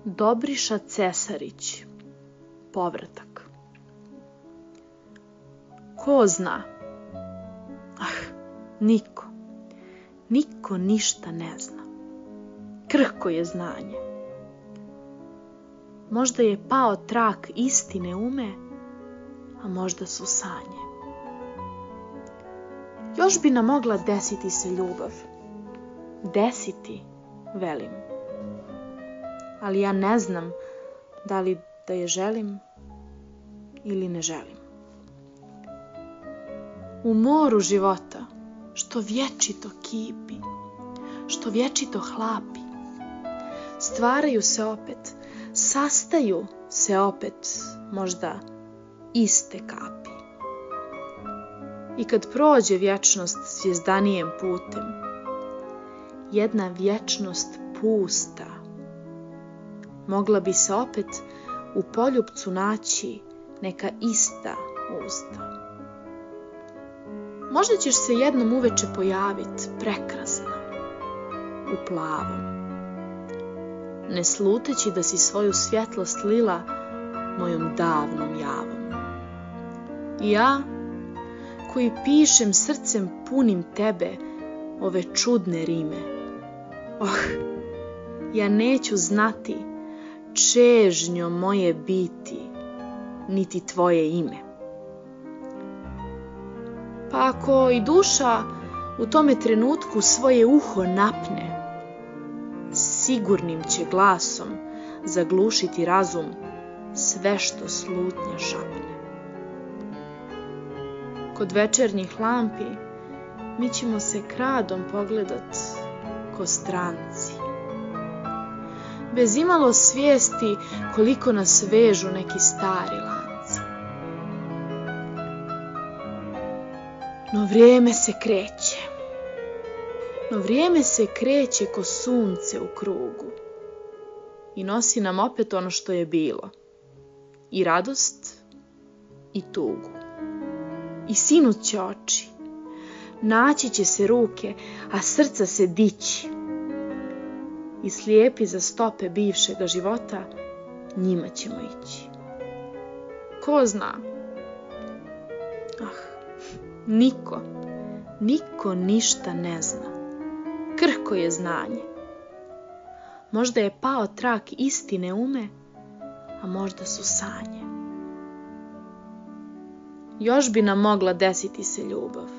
Dobriša Cesarić, povratak. Ko zna? Niko ništa ne zna. Krhko je znanje. Možda je pao trak istine ume, a možda su sanje. Još bi nam mogla desiti se ljubav. Desiti, velim. Ali ja ne znam da li da je želim ili ne želim. U moru života, što vječito kipi, što vječito hlapi, stvaraju se opet, sastaju se opet možda iste kapi. I kad prođe vječnost zvjezdanijem putem, jedna vječnost pusta, mogla bi se opet u poljupcu naći neka ista usta. Možda ćeš se jednom uveče pojavit prekrasna, u plavom, ne sluteći da si svoju svjetlost lila mojom davnom javom. I ja, koji pišem srcem punim tebe ove čudne rime, ja neću znati čežnjo moje biti, niti tvoje ime. Pa ako i duša u tome trenutku svoje uho napne, sigurnim će glasom zaglušiti razum sve što slutnja šapne. Kod večernjih lampi mi ćemo se kradom pogledat ko stranci, bez imalo svijesti koliko nas vežu neki stari lanci. No vrijeme se kreće ko sunce u krugu i nosi nam opet ono što je bilo, i radost i tugu. I sinut će oči, naći će se ruke, a srca se dići. I slijepi za stope bivšega života, njima ćemo ići. Ko zna? Niko ništa ne zna. Krhko je znanje. Možda je pao trak istine ume, a možda su sanje. Još bi nam mogla desiti se ljubav.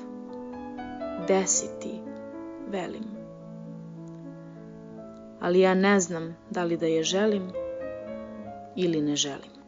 Desiti, velim. Ali ja ne znam da li da je želim ili ne želim.